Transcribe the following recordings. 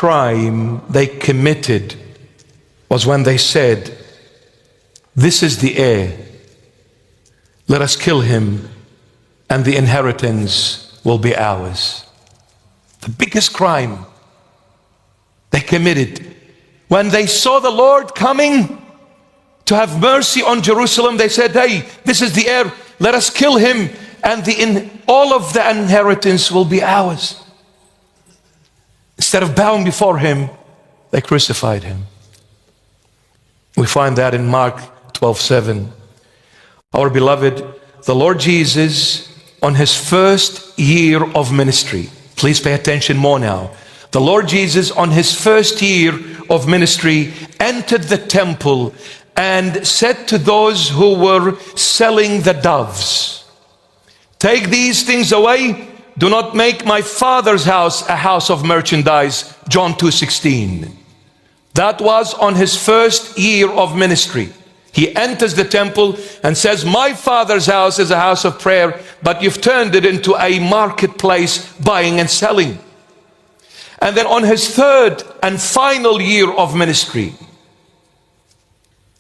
crime they committed was when they said, "This is the heir. Let us kill him, and the inheritance will be ours." The biggest crime they committed. When they saw the Lord coming to have mercy on Jerusalem, they said, "Hey, this is the heir. Let us kill him, and all of the inheritance will be ours." Instead of bowing before him, they crucified him. We find that in Mark 12:7. Our beloved, the Lord Jesus, on his first year of ministry, please pay attention more now. The Lord Jesus, on his first year of ministry, entered the temple and said to those who were selling the doves, "Take these things away. Do not make my Father's house a house of merchandise." John 2:16. That was on his first year of ministry. He enters the temple and says, "My Father's house is a house of prayer, but you've turned it into a marketplace, buying and selling." And then on his third and final year of ministry,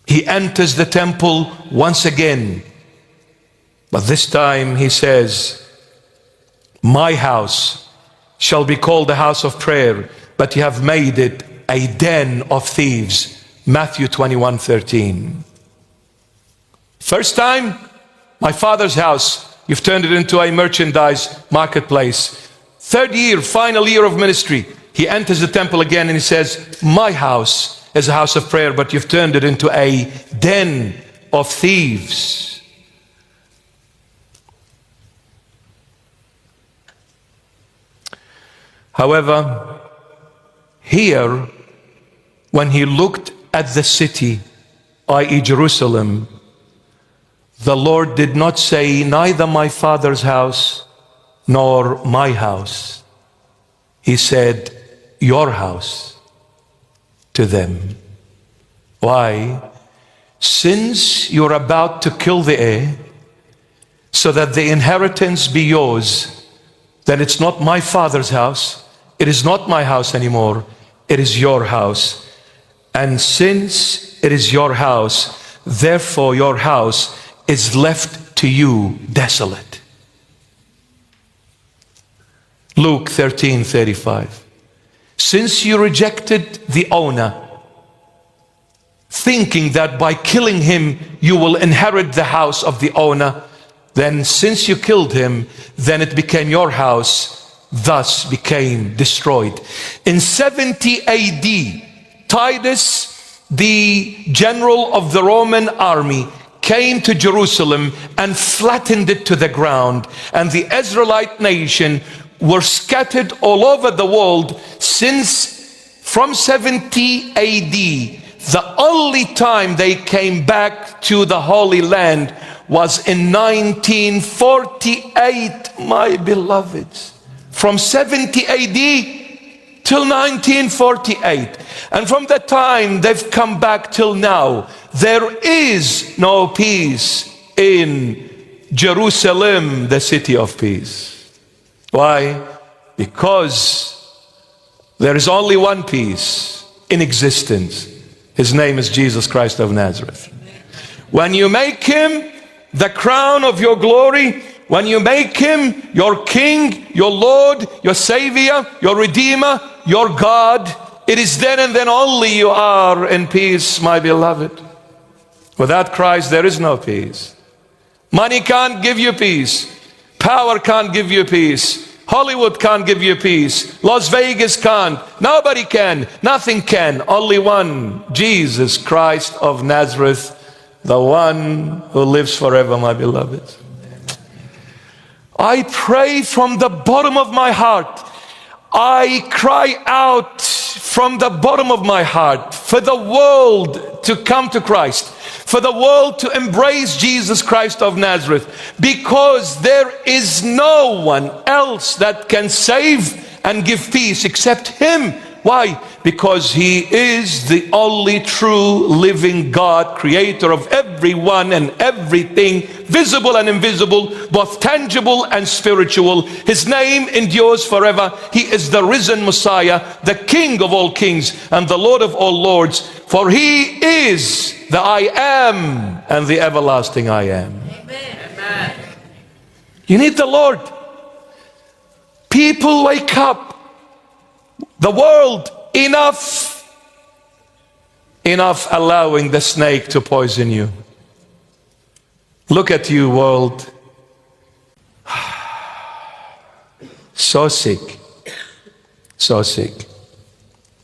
he enters the temple once again. But this time he says, "My house shall be called a house of prayer, but you have made it a den of thieves." Matthew 21:13. First time, "My Father's house, you've turned it into a merchandise marketplace." Third year, final year of ministry, he enters the temple again and he says, "My house is a house of prayer, but you've turned it into a den of thieves." However, here, when he looked at the city, i.e. Jerusalem, the Lord did not say, "Neither my Father's house nor my house." He said, "Your house," to them. Why? Since you're about to kill the heir so that the inheritance be yours, then it's not my Father's house. It is not my house anymore. It is your house. And since it is your house, therefore your house is left to you desolate. Luke 13:35. Since you rejected the owner, thinking that by killing him you will inherit the house of the owner, then since you killed him, then it became your house, thus became destroyed. In 70 AD, Titus, the general of the Roman army, came to Jerusalem and flattened it to the ground, and the Israelite nation were scattered all over the world since from 70 AD. The only time they came back to the Holy Land was in 1948, my beloveds. From 70 AD till 1948. And from that time they've come back till now. There is no peace in Jerusalem, the city of peace. Why? Because there is only one peace in existence. His name is Jesus Christ of Nazareth. When you make him the crown of your glory, when you make him your King, your Lord, your Savior, your Redeemer, your God, it is then and then only you are in peace, my beloved. Without Christ, there is no peace. Money can't give you peace. Power can't give you peace. Hollywood can't give you peace. Las Vegas can't. Nobody can. Nothing can. Only one, Jesus Christ of Nazareth, the one who lives forever, my beloved. I pray from the bottom of my heart. I cry out from the bottom of my heart for the world to come to Christ, for the world to embrace Jesus Christ of Nazareth, because there is no one else that can save and give peace except him Why? Because He is the only true living God, creator of everyone and everything, visible and invisible, both tangible and spiritual. His name endures forever. He is the risen Messiah, the King of all kings and the Lord of all lords. For He is the I am and the everlasting I am. Amen. You need the Lord. People, wake up. The world, enough allowing the snake to poison you. Look at you, world. So sick. So sick.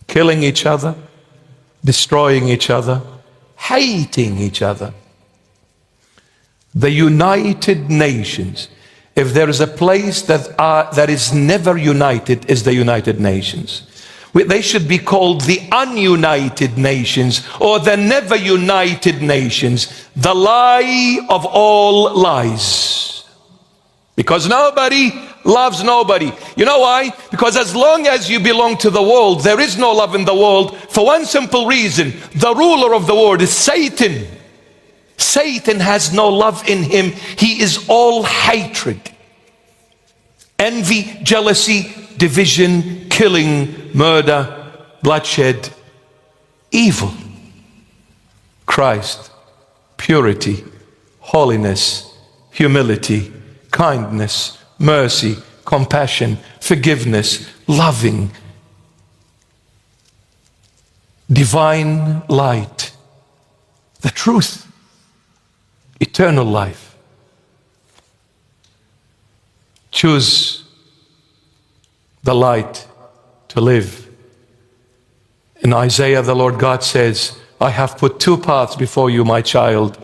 Killing each other, destroying each other, hating each other. The United Nations. If there is a place that is never united, is the United Nations. They should be called the ununited nations or the never united nations. The lie of all lies. Because nobody loves nobody. You know why? Because as long as you belong to the world, there is no love in the world. For one simple reason, the ruler of the world is Satan. Satan has no love in him. He is all hatred, envy, jealousy, division, killing, murder, bloodshed, evil. Christ, purity, holiness, humility, kindness, mercy, compassion, forgiveness, loving, divine light, the truth, eternal life. Choose the light to live. In Isaiah, the Lord God says, I have put two paths before you, my child.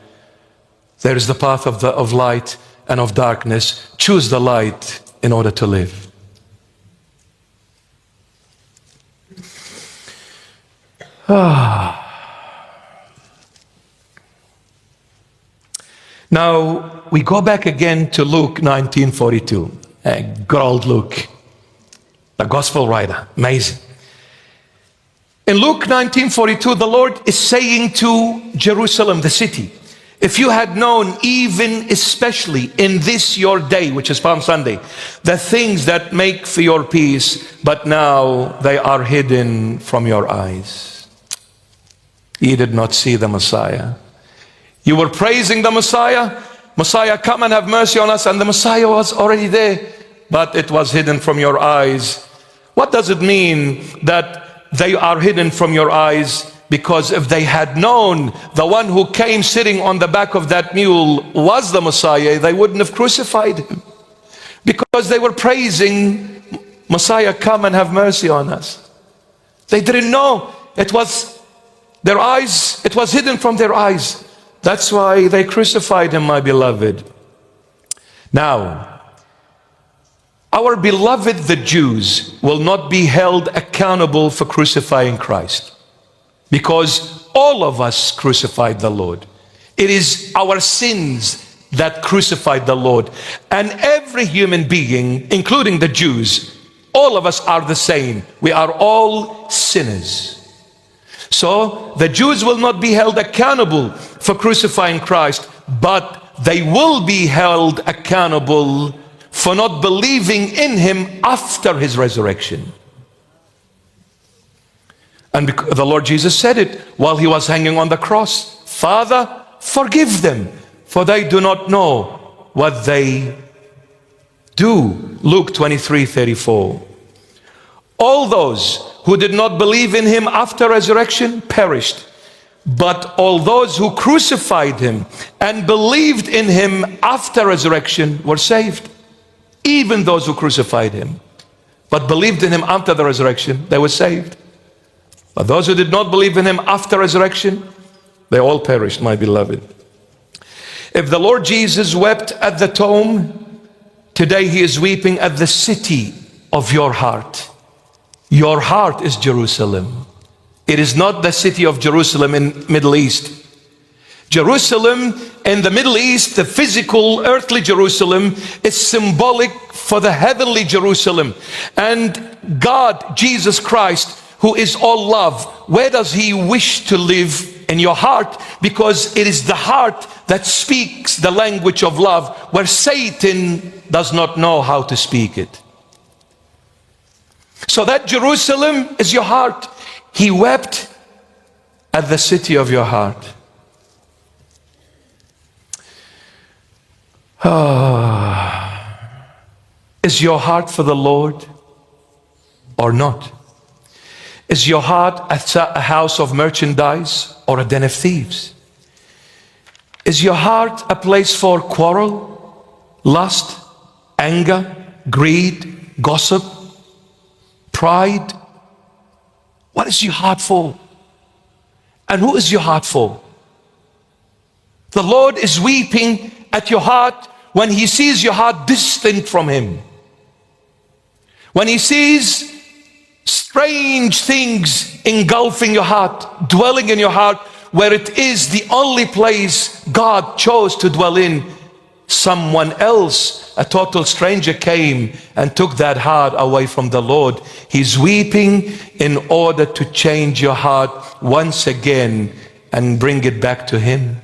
There is the path of light and of darkness. Choose the light in order to live. Now, we go back again to Luke 19:42. Good old Luke, the gospel writer, amazing. In Luke 19:42, the Lord is saying to Jerusalem, the city, if you had known, even especially in this your day, which is Palm Sunday, the things that make for your peace, but now they are hidden from your eyes. You did not see the Messiah. You were praising the Messiah. Messiah, come and have mercy on us. And the Messiah was already there, but it was hidden from your eyes. What does it mean that they are hidden from your eyes? Because if they had known the one who came sitting on the back of that mule was the Messiah, they wouldn't have crucified him. Because they were praising, Messiah, come and have mercy on us. They didn't know. It was their eyes, it was hidden from their eyes. That's why they crucified him, my beloved. Now, our beloved the Jews will not be held accountable for crucifying Christ, because all of us crucified the Lord. It is our sins that crucified the Lord. And every human being, including the Jews, all of us are the same. We are all sinners. So the Jews will not be held accountable for crucifying Christ, but they will be held accountable for not believing in him after his resurrection. And the Lord Jesus said it while he was hanging on the cross. Father, forgive them, for they do not know what they do. Luke 23:34. All those who did not believe in him after resurrection perished, but all those who crucified him and believed in him after resurrection were saved. Even those who crucified him but believed in him after the resurrection, they were saved. But those who did not believe in him after resurrection, they all perished, my beloved. If the Lord Jesus wept at the tomb, today he is weeping at the city of your heart. Your heart is Jerusalem. It is not the city of Jerusalem in Middle East. Jerusalem in the Middle East, the physical earthly Jerusalem, is symbolic for the heavenly Jerusalem. And God, Jesus Christ, who is all love, where does he wish to live? In your heart, because it is the heart that speaks the language of love, where Satan does not know how to speak it. So that Jerusalem is your heart. He wept at the city of your heart. Is your heart for the Lord or not? Is your heart a house of merchandise or a den of thieves? Is your heart a place for quarrel, lust, anger, greed, gossip, pride? What is your heart for? And who is your heart for? The Lord is weeping at your heart when he sees your heart distant from him. When he sees strange things engulfing your heart, dwelling in your heart, where it is the only place God chose to dwell in. Someone else, a total stranger, came and took that heart away from the Lord. He's weeping in order to change your heart once again and bring it back to him.